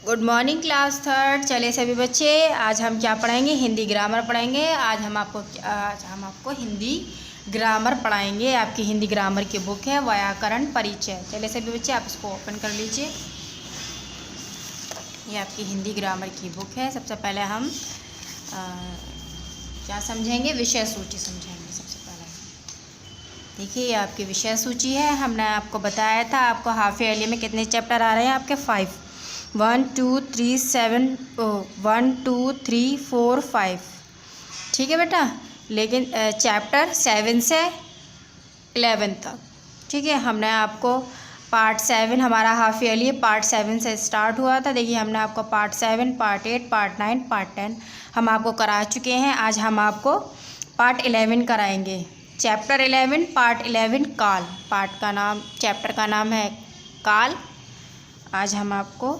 Good morning class third. चले सभी बच्चे, आज हम क्या पढ़ाएंगे? हिंदी ग्रामर पढ़ाएंगे। आज हम आपको हिंदी ग्रामर पढ़ाएंगे। आपकी हिंदी ग्रामर की बुक है व्याकरण परिचय। चले सभी बच्चे, आप इसको ओपन कर लीजिए। ये आपकी हिंदी ग्रामर की बुक है। सबसे पहले हम क्या समझेंगे? विषय सूची समझेंगे। सबसे पहले देखिए, ये आपकी विषय सूची है। हमने आपको बताया था आपको हाफ ईयरली में कितने चैप्टर आ रहे हैं आपके 5 1 2 3 7 1 2 3 4 5। ठीक है बेटा, लेकिन चैप्टर 7 से 11 तक। ठीक है, हमने आपको पार्ट 7 हमारा हाफ ईयरली पार्ट 7 से स्टार्ट हुआ था। देखिए, हमने आपको पार्ट 7 पार्ट 8 पार्ट 9 पार्ट 10 हम आपको करा चुके हैं। आज हम आपको पार्ट 11 कराएंगे। चैप्टर 11 पार्ट 11 काल। पार्ट का नाम, चैप्टर का नाम है काल। आज हम आपको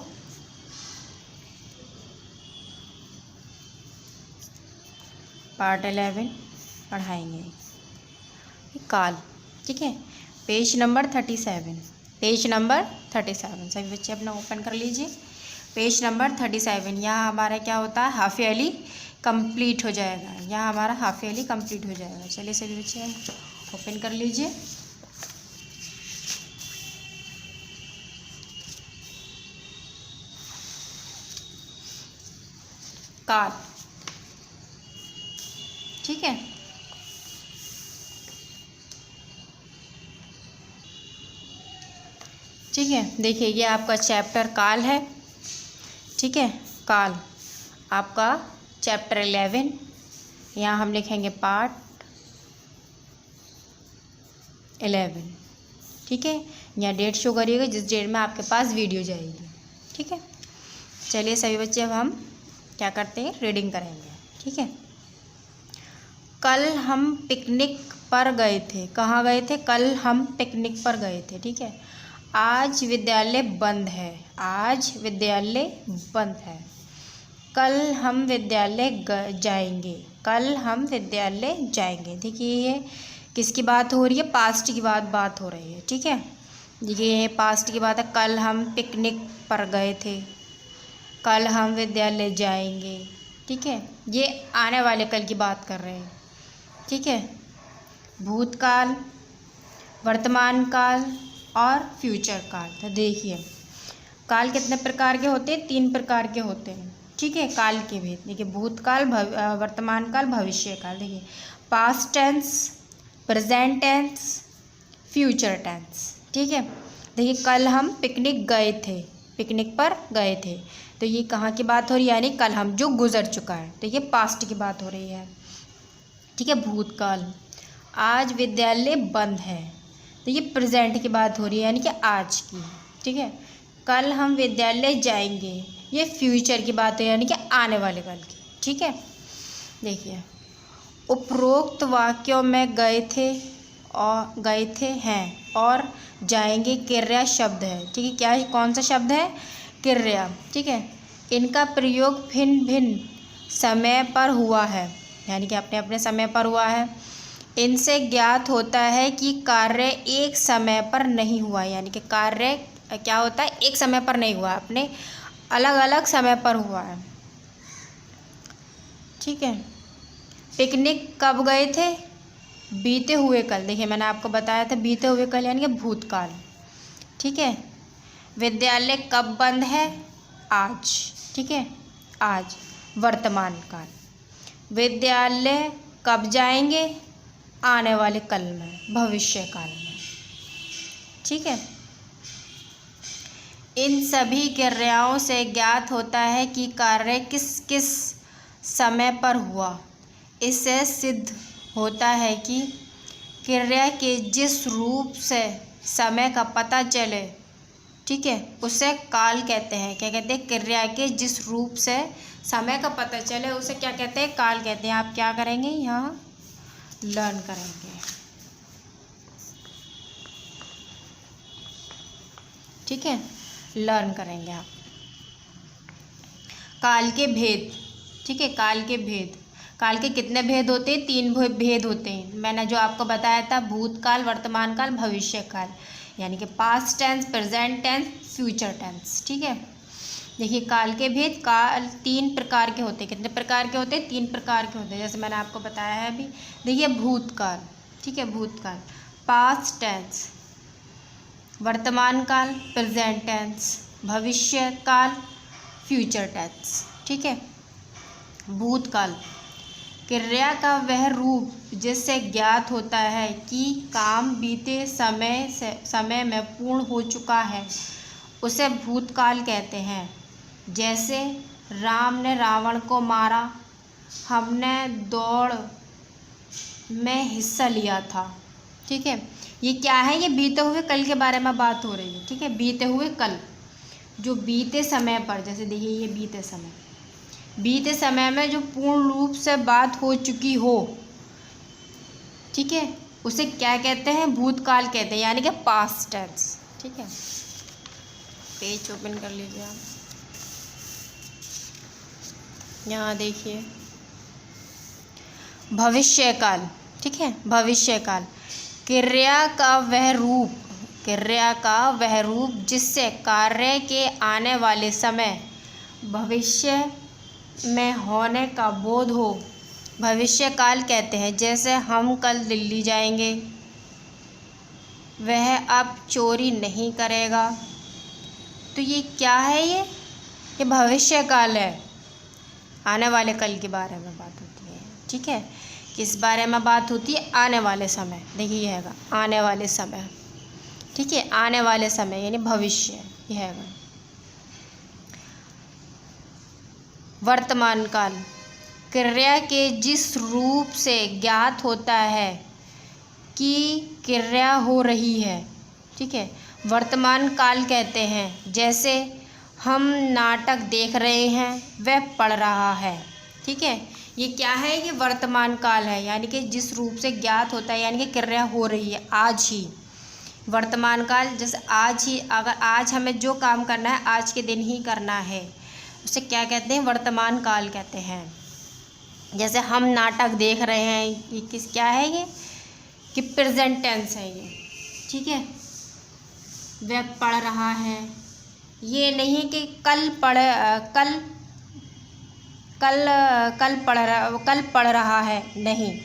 पार्ट 11 पढ़ाएंगे, काल। ठीक है, पेज नंबर 37। पेज नंबर 37 सभी बच्चे अपना ओपन कर लीजिए। Page number 37। यहाँ हमारा क्या होता है? हाफ ईयरली कंप्लीट हो जाएगा। यहाँ हमारा हाफ ईयरली कंप्लीट हो जाएगा। चलिए सभी बच्चे ओपन कर लीजिए। काल। ठीक है, ठीक है। देखिए, ये आपका चैप्टर काल है। ठीक है, काल आपका चैप्टर 11। यहाँ हम लिखेंगे पार्ट 11। ठीक है, यहाँ डेट शो करिएगा जिस डेट में आपके पास वीडियो जाएगी। ठीक है, चलिए सभी बच्चे, अब हम क्या करते हैं? रीडिंग करेंगे। ठीक है, कल हम पिकनिक पर गए थे। कहाँ गए थे? कल हम पिकनिक पर गए थे। ठीक है, आज विद्यालय बंद है। आज विद्यालय बंद है। कल हम विद्यालय जाएंगे। कल हम विद्यालय जाएंगे। देखिए, ये किसकी बात हो रही है? पास्ट की बात हो रही है। ठीक है, देखिए ये पास्ट की बात है। कल हम पिकनिक पर गए थे। कल हम विद्यालय जाएंगे। ठीक है, ये आने वाले कल की बात कर रहे हैं। ठीक है, भूतकाल, वर्तमान काल और फ्यूचर काल। तो देखिए, काल कितने प्रकार के होते हैं? 3 प्रकार के होते हैं। ठीक है, काल के भेद देखिए, भूतकाल, वर्तमान काल, भविष्य काल। देखिए, past tense, present tense, future tense. ठीक है, देखिए, कल हम पिकनिक गए थे। पिकनिक पर गए थे, तो ये कहाँ की बात हो रही है? यानी कल हम जो गुजर चुका है, तो ये पास्ट की बात हो रही है। ठीक है, भूतकाल, आज विद्यालय बंद है, तो ये प्रेजेंट की बात हो रही है, यानी कि आज की। ठीक है, कल हम विद्यालय जाएंगे, ये फ्यूचर की बात है, यानी कि आने वाले कल की। ठीक है, देखिए, उपरोक्त वाक्यों में गए थे हैं और जाएंगे क्रिया शब्द है। ठीक है, क्या कौन सा शब्द है? क्रिया। ठीक है, इनका प्रयोग भिन्न भिन्न समय पर हुआ है, यानी कि अपने अपने समय पर हुआ है। इनसे ज्ञात होता है कि कार्य एक समय पर नहीं हुआ, यानी कि कार्य क्या होता है? एक समय पर नहीं हुआ, अपने अलग अलग समय पर हुआ है। ठीक है, पिकनिक कब गए थे? बीते हुए कल। देखिए, मैंने आपको बताया था बीते हुए कल यानी कि भूतकाल। ठीक है, विद्यालय कब बंद है? आज। ठीक है, आज, वर्तमान काल। विद्यालय कब जाएंगे? आने वाले कल में, भविष्य काल में। ठीक है, इन सभी क्रियाओं से ज्ञात होता है कि कार्य किस किस समय पर हुआ। इससे सिद्ध होता है कि क्रिया के जिस रूप से समय का पता चले, ठीक है, उसे काल कहते हैं। क्या कहते हैं? क्रिया के जिस रूप से समय का पता चले उसे क्या कहते हैं? काल कहते हैं। आप क्या करेंगे? यहाँ लर्न करेंगे। ठीक है, लर्न करेंगे आप काल के भेद। ठीक है, काल के भेद। काल के कितने भेद होते हैं? 3 भेद होते हैं। मैंने जो आपको बताया था, भूतकाल, वर्तमान काल, भविष्य काल, यानी कि past tense, present tense, future tense. ठीक है, देखिए काल के भेद, काल 3 प्रकार के होते हैं। कितने प्रकार के होते हैं? 3 प्रकार के होते हैं, जैसे मैंने आपको बताया है अभी। देखिए भूतकाल, ठीक है, भूतकाल, पास्ट टेंस, वर्तमान काल, प्रेजेंट टेंस, भविष्य काल, फ्यूचर टेंस, ठीक है। भूतकाल, क्रिया का वह रूप जिससे ज्ञात होता है कि काम बीते समय में पूर्ण हो चुका है, उसे भूतकाल कहते हैं। जैसे राम ने रावण को मारा, हमने दौड़ में हिस्सा लिया था, ठीक है। ये क्या है? ये बीते हुए कल के बारे में बात हो रही है, ठीक है। बीते हुए कल, जो बीते समय पर, जैसे देखिए ये बीते समय में जो पूर्ण रूप से बात हो चुकी हो, ठीक है, उसे क्या कहते हैं? भूतकाल कहते हैं, यानी कि पास्ट टेंस, ठीक है। पेज ओपन कर लीजिए आप। यहाँ देखिए भविष्यकाल, ठीक है। भविष्यकाल, क्रिया का वह रूप जिससे कार्य के आने वाले समय भविष्य में होने का बोध हो, भविष्यकाल कहते हैं। जैसे हम कल दिल्ली जाएंगे, वह अब चोरी नहीं करेगा। तो ये क्या है? ये भविष्यकाल है, आने वाले कल के बारे में बात होती है, ठीक है। किस बारे में बात होती है? आने वाले समय। देखिए ये हैगा आने वाले समय, ठीक है। आने वाले समय यानी भविष्य, यह हैगा। वर्तमान काल, क्रिया के जिस रूप से ज्ञात होता है कि क्रिया हो रही है, ठीक है, वर्तमान काल कहते हैं। जैसे हम नाटक देख रहे हैं, वह पढ़ रहा है, ठीक है। ये क्या है? ये वर्तमान काल है, यानी कि जिस रूप से ज्ञात होता है, यानी कि क्रिया हो रही है आज ही। वर्तमान काल, जैसे आज ही, अगर आज हमें जो काम करना है आज के दिन ही करना है, उसे क्या कहते हैं? वर्तमान काल कहते हैं। जैसे हम नाटक देख रहे हैं, ये क्या है? ये कि प्रेजेंट टेंस है ये, ठीक है। वह पढ़ रहा है, ये नहीं कि कल पढ़ रहा है, नहीं,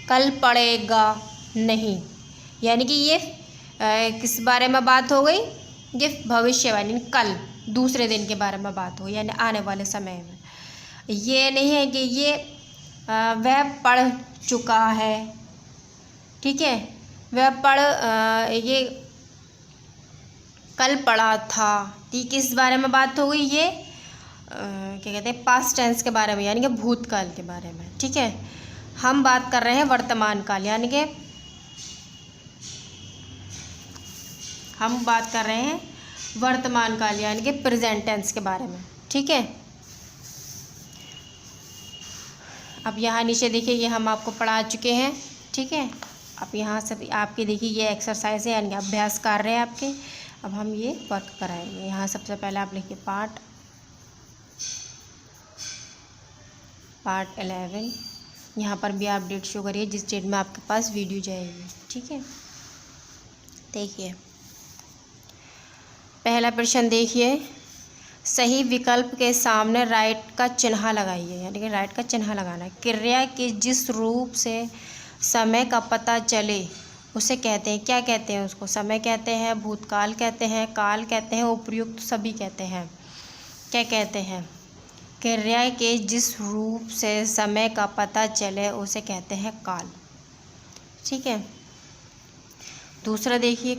कल पढ़ेगा नहीं, यानी कि ये किस बारे में बात हो गई? ये भविष्यवाणी, कल दूसरे दिन के बारे में बात हो, यानी आने वाले समय में। ये नहीं है कि ये वह पढ़ चुका है, ठीक है। वह ये कल पढ़ा था, ये किस बारे में बात हो गई? ये क्या कहते हैं? पास्ट टेंस के बारे में, यानी कि भूतकाल के बारे में, ठीक है। हम बात कर रहे हैं वर्तमान काल, यानी कि हम बात कर रहे हैं वर्तमान काल, यानी कि प्रेजेंट टेंस के बारे में, ठीक है। अब यहाँ नीचे देखिए, ये हम आपको पढ़ा चुके हैं, ठीक है। अब यहाँ से आपके देखिए ये एक्सरसाइज है, यानी अभ्यास कार्य है आपके। अब हम ये वर्क कराएंगे। यहाँ सबसे पहले आप लिखिए पार्ट 11। यहाँ पर भी आप डेट शो करिए जिस डेट में आपके पास वीडियो जाएगी, ठीक है। देखिए पहला प्रश्न देखिए, सही विकल्प के सामने राइट का चिन्ह लगाइए, यानी कि राइट का चिन्ह लगाना है। क्रिया के जिस रूप से समय का पता चले उसे कहते हैं, क्या कहते हैं? उसको समय कहते हैं, भूतकाल कहते हैं, काल कहते हैं, उपयुक्त सभी कहते हैं। क्या कहते हैं? क्रिया के जिस रूप से समय का पता चले उसे कहते हैं काल, ठीक है। दूसरा देखिए,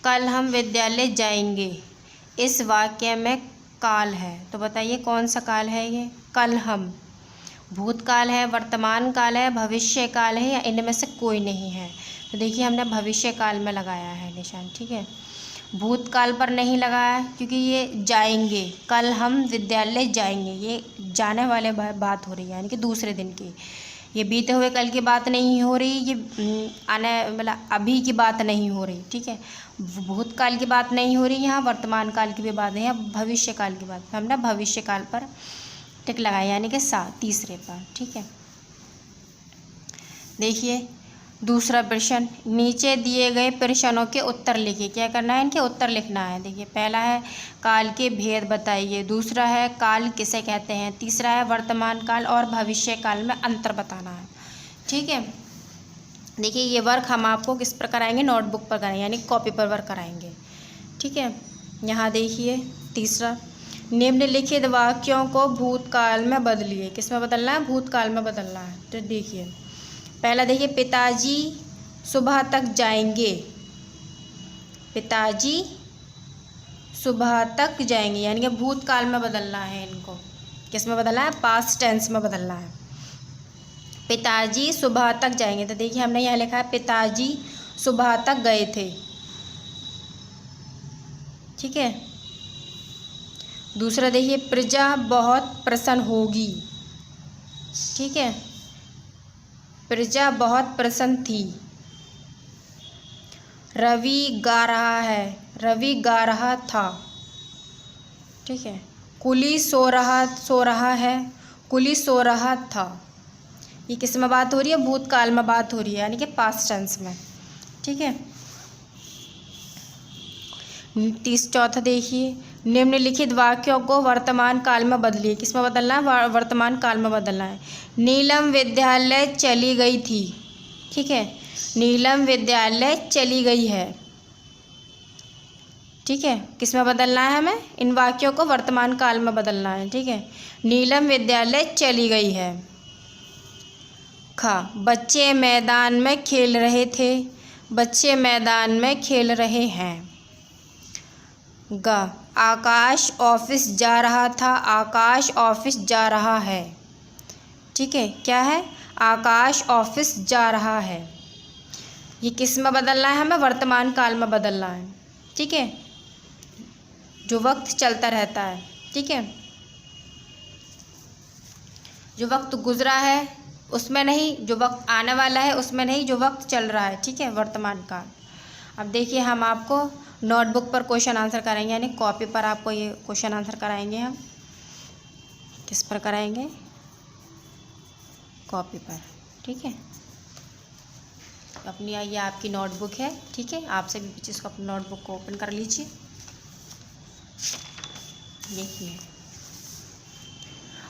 कल हम विद्यालय जाएंगे, इस वाक्य में काल है, तो बताइए कौन सा काल है? ये कल हम, भूतकाल है, वर्तमान काल है, भविष्य काल है, या इनमें से कोई नहीं है? तो देखिए हमने भविष्य काल में लगाया है निशान, ठीक है। भूतकाल पर नहीं लगाया क्योंकि ये जाएंगे, कल हम विद्यालय जाएंगे, ये जाने वाले बात हो रही है, यानी कि दूसरे दिन की। ये बीते हुए कल की बात नहीं हो रही, ये आने मतलब अभी की बात नहीं हो रही, ठीक है। भूतकाल की बात नहीं हो रही, यहाँ वर्तमान काल की भी बात नहीं है, भविष्य काल की बात। हमने भविष्य काल पर टिक लगाया, यानी कि तीसरे पर, ठीक है। देखिए दूसरा प्रश्न, नीचे दिए गए प्रश्नों के उत्तर लिखिए। क्या करना है, इनके उत्तर लिखना है। देखिए पहला है काल के भेद बताइए, दूसरा है काल किसे कहते हैं, तीसरा है वर्तमान काल और भविष्य काल में अंतर बताना है। ठीक है, देखिए ये वर्क हम आपको किस पर कराएंगे, नोटबुक पर कराएंगे, यानी कॉपी पर वर्क कराएंगे। ठीक है, यहाँ देखिए तीसरा, निम्नलिखित वाक्यों को भूतकाल में बदलिए। किस में बदलना है, भूतकाल में बदलना है। तो देखिए पहला देखिए, पिताजी सुबह तक जाएंगे, पिताजी सुबह तक जाएंगे, यानी कि भूतकाल में बदलना है इनको। किस में बदलना है, पास्ट टेंस में बदलना है। पिताजी सुबह तक जाएंगे, तो देखिए हमने यहाँ लिखा है पिताजी सुबह तक गए थे। ठीक है, दूसरा देखिए, प्रजा बहुत प्रसन्न होगी। ठीक है, प्रजा बहुत प्रसन्न थी। रवि गा रहा है, रवि गा रहा था। ठीक है, कुली सो रहा है, कुली सो रहा था। ये किस में बात हो रही है, भूतकाल में बात हो रही है, यानी कि पास्ट टेंस में। ठीक है, चौथा देखिए, निम्नलिखित वाक्यों को वर्तमान काल में बदलिए। किस में बदलना है, वर्तमान काल में बदलना है। नीलम विद्यालय चली गई थी। ठीक है, नीलम विद्यालय चली गई है। ठीक है, किस में बदलना है, हमें इन वाक्यों को वर्तमान काल में बदलना है। ठीक है, नीलम विद्यालय चली गई है। खा, बच्चे मैदान में खेल रहे थे, बच्चे मैदान में खेल रहे हैं। ग, आकाश ऑफिस जा रहा था, आकाश ऑफिस जा रहा है। ठीक है, क्या है, आकाश ऑफिस जा रहा है। ये किस में बदलना है, हमें वर्तमान काल में बदलना है। ठीक है, जो वक्त चलता रहता है। ठीक है, जो वक्त गुजरा है उसमें नहीं, जो वक्त आने वाला है उसमें नहीं, जो वक्त चल रहा है। ठीक है, वर्तमान काल। अब देखिए हम आपको नोटबुक पर क्वेश्चन आंसर कराएंगे, यानी कॉपी पर आपको ये क्वेश्चन आंसर कराएंगे। हम किस पर कराएंगे, कॉपी पर। ठीक है, अपनी ये आपकी नोटबुक है। ठीक है, आप सभी बच्चे इसको अपनी नोटबुक को ओपन कर लीजिए। देखिए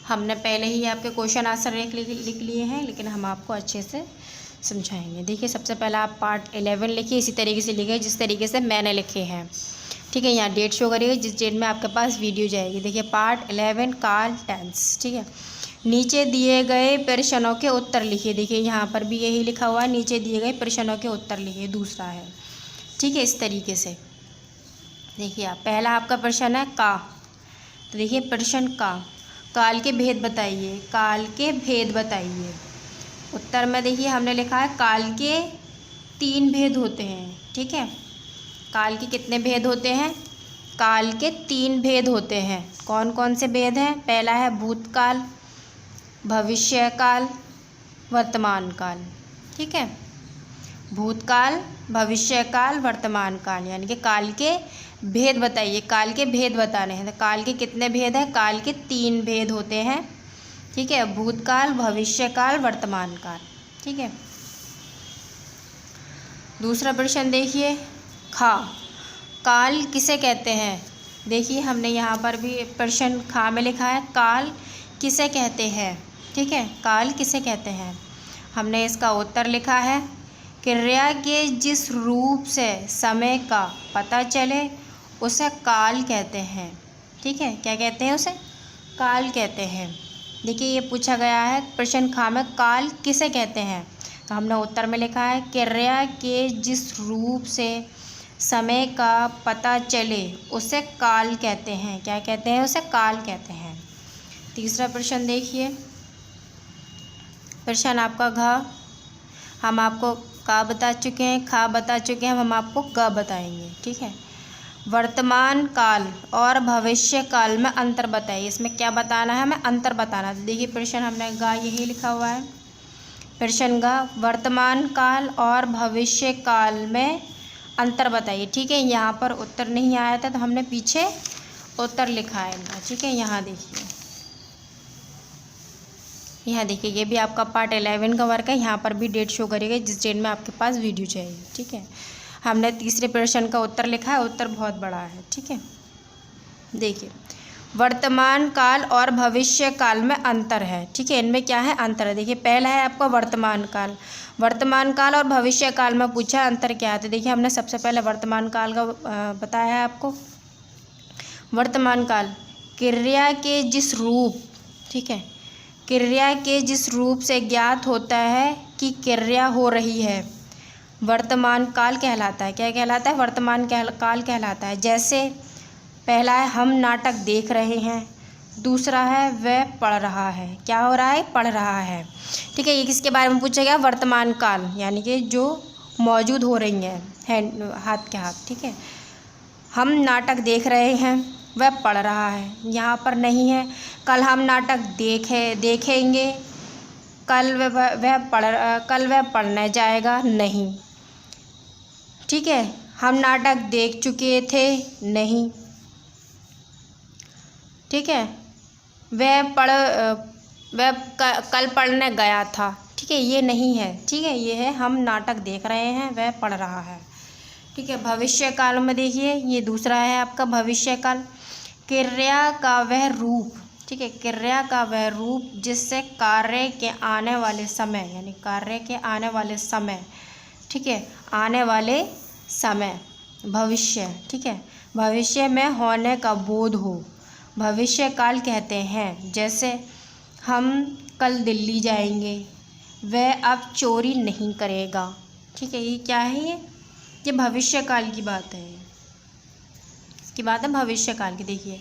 हमने पहले ही आपके क्वेश्चन आंसर लिख लिए हैं, लेकिन हम आपको अच्छे से समझाएंगे। देखिए सबसे पहला आप पार्ट 11 लिखिए, इसी तरीके से लिखिए जिस तरीके से मैंने लिखे हैं। ठीक है, यहाँ डेट शो करिएगा जिस डेट में आपके पास वीडियो जाएगी। देखिए पार्ट 11 काल टेंस। ठीक है, नीचे दिए गए प्रश्नों के उत्तर लिखिए। देखिए यहाँ पर भी यही लिखा हुआ है, नीचे दिए गए प्रश्नों के उत्तर लिखिए, दूसरा है। ठीक है, इस तरीके से देखिए आप, पहला आपका प्रश्न है का, तो देखिए प्रश्न का, काल के भेद बताइए, काल के भेद बताइए। उत्तर में देखिए हमने लिखा है काल के 3 भेद होते हैं। ठीक है, काल के कितने भेद होते हैं, काल के 3 भेद होते हैं। कौन कौन से भेद हैं, पहला है भूतकाल, भविष्य काल, वर्तमान काल। ठीक है, भूतकाल, भविष्य काल, वर्तमान काल, यानी कि काल के भेद बताइए, काल के भेद बताने हैं। तो काल के कितने भेद हैं, काल के 3 भेद होते हैं। ठीक है, भूतकाल, भविष्य काल, वर्तमान काल। ठीक है, दूसरा प्रश्न देखिए, खा, काल किसे कहते हैं। देखिए हमने यहाँ पर भी प्रश्न खा में लिखा है काल किसे कहते हैं। ठीक है, काल किसे कहते हैं, हमने इसका उत्तर लिखा है, क्रिया के जिस रूप से समय का पता चले उसे काल कहते हैं। ठीक है, क्या कहते हैं, उसे काल कहते हैं। देखिए ये पूछा गया है प्रश्न खा में, काल किसे कहते हैं, तो हमने उत्तर में लिखा है, क्रिया के जिस रूप से समय का पता चले उसे काल कहते हैं। क्या कहते हैं, उसे काल कहते हैं। तीसरा प्रश्न देखिए, प्रश्न आपका घ, हम आपको का बता चुके हैं, खा बता चुके हैं, हम आपको ग बताएंगे। ठीक है, वर्तमान काल और भविष्य काल में अंतर बताइए। इसमें क्या बताना है, हमें अंतर बताना है। देखिए प्रश्न हमने गा यही लिखा हुआ है, प्रश्न गा, वर्तमान काल और भविष्य काल में अंतर बताइए। ठीक है, यहाँ पर उत्तर नहीं आया था तो हमने पीछे उत्तर लिखा है इनका। ठीक है, यहाँ देखिए यहाँ देखिए ये भी आपका पार्ट 11 का वर्क है। यहाँ पर भी डेट शो करेगा जिस डेट में आपके पास वीडियो चाहिए। ठीक है, हमने तीसरे प्रश्न का उत्तर लिखा है, उत्तर बहुत बड़ा है। ठीक है, देखिए वर्तमान काल और भविष्य काल में अंतर है। ठीक है, इनमें क्या है, अंतर है। देखिए पहला है आपका वर्तमान काल। वर्तमान काल और भविष्य काल में पूछा अंतर क्या है, तो देखिए हमने सबसे पहले वर्तमान काल का बताया है आपको। वर्तमान काल क्रिया के जिस रूप, ठीक है, क्रिया के जिस रूप से ज्ञात होता है कि क्रिया हो रही है, वर्तमान काल कहलाता है। क्या कहलाता है, वर्तमान काल कहलाता है। जैसे पहला है हम नाटक देख रहे हैं, दूसरा है वह पढ़ रहा है। क्या हो रहा है, पढ़ रहा है। ठीक है, ये किसके बारे में पूछा गया, वर्तमान काल, यानी कि जो मौजूद हो रही हैं हैंड हाथ के हाथ। ठीक है, हम नाटक देख रहे हैं, वह पढ़ रहा है, यहाँ पर नहीं है। कल हम नाटक देखेंगे, कल वह पढ़ने जाएगा, नहीं। ठीक है, हम नाटक देख चुके थे, नहीं। ठीक है, वह कल पढ़ने गया था। ठीक है, ये नहीं है। ठीक है, ये है हम नाटक देख रहे हैं, वह पढ़ रहा है। ठीक है, भविष्य काल में देखिए ये दूसरा है आपका भविष्य काल। क्रिया का वह रूप, ठीक है, क्रिया का वह रूप जिससे कार्य के आने वाले समय, यानी कार्य के आने वाले समय, ठीक है, आने वाले समय भविष्य, ठीक है, भविष्य में होने का बोध हो, भविष्य काल कहते हैं। जैसे हम कल दिल्ली जाएंगे, वह अब चोरी नहीं करेगा। ठीक है, ये क्या है, ये भविष्य काल की बात है। इसकी बात है भविष्य काल की। देखिए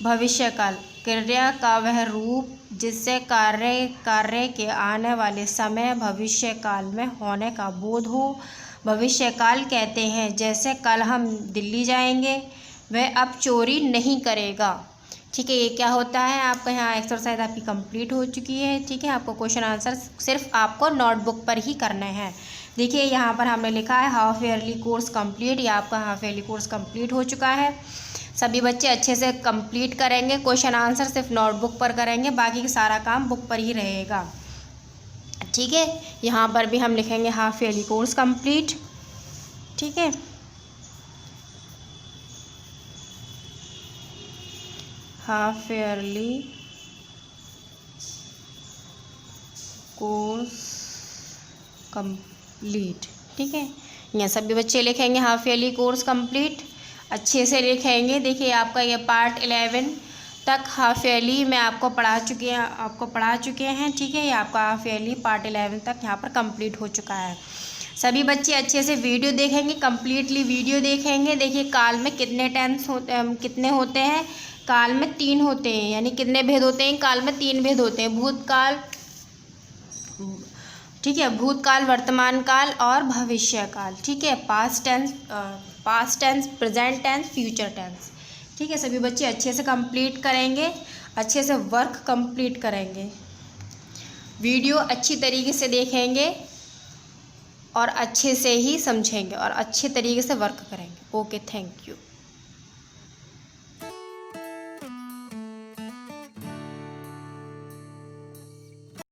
भविष्य काल क्रिया का वह रूप जिससे कार्य के आने वाले समय भविष्य काल में होने का बोध हो, भविष्य काल कहते हैं। जैसे कल हम दिल्ली जाएंगे, वह अब चोरी नहीं करेगा। ठीक है, ये क्या होता है आपका, यहाँ एक्सरसाइज आपकी कंप्लीट हो चुकी है। ठीक है, आपको क्वेश्चन आंसर सिर्फ आपको नोटबुक पर ही करने हैं। देखिए यहाँ पर हमने लिखा है हाफ ईयरली कोर्स कंप्लीट, या आपका हाफ ईयरली कोर्स कंप्लीट हो चुका है। सभी बच्चे अच्छे से कंप्लीट करेंगे, क्वेश्चन आंसर सिर्फ नोटबुक पर करेंगे, बाकी का सारा काम बुक पर ही रहेगा। ठीक है, यहाँ पर भी हम लिखेंगे हाफ ईयरली कोर्स कंप्लीट। ठीक है, हाफ ईयरली कोर्स कंप्लीट। ठीक है, यहाँ सभी बच्चे लिखेंगे हाफ ईयरली कोर्स कंप्लीट, अच्छे से लिखेंगे। देखिए आपका ये पार्ट 11 तक हाफ ईयरली में आपको पढ़ा चुके हैं। ठीक है, ये आपका हाफ ईयरली पार्ट 11 तक यहाँ पर कंप्लीट हो चुका है। सभी बच्चे अच्छे से वीडियो देखेंगे, कंप्लीटली वीडियो देखेंगे। देखिए काल में कितने होते हैं, काल में 3 होते हैं, यानी कितने भेद होते हैं, काल में 3 भेद होते हैं, भूतकाल, ठीक है, भूतकाल, वर्तमान काल और भविष्य काल। ठीक है, past tense, present tense, future tense. ठीक है, सभी बच्चे अच्छे से कंप्लीट करेंगे, अच्छे से वर्क कंप्लीट करेंगे, वीडियो अच्छी तरीके से देखेंगे और अच्छे से ही समझेंगे और अच्छे तरीके से वर्क करेंगे। Okay, thank you.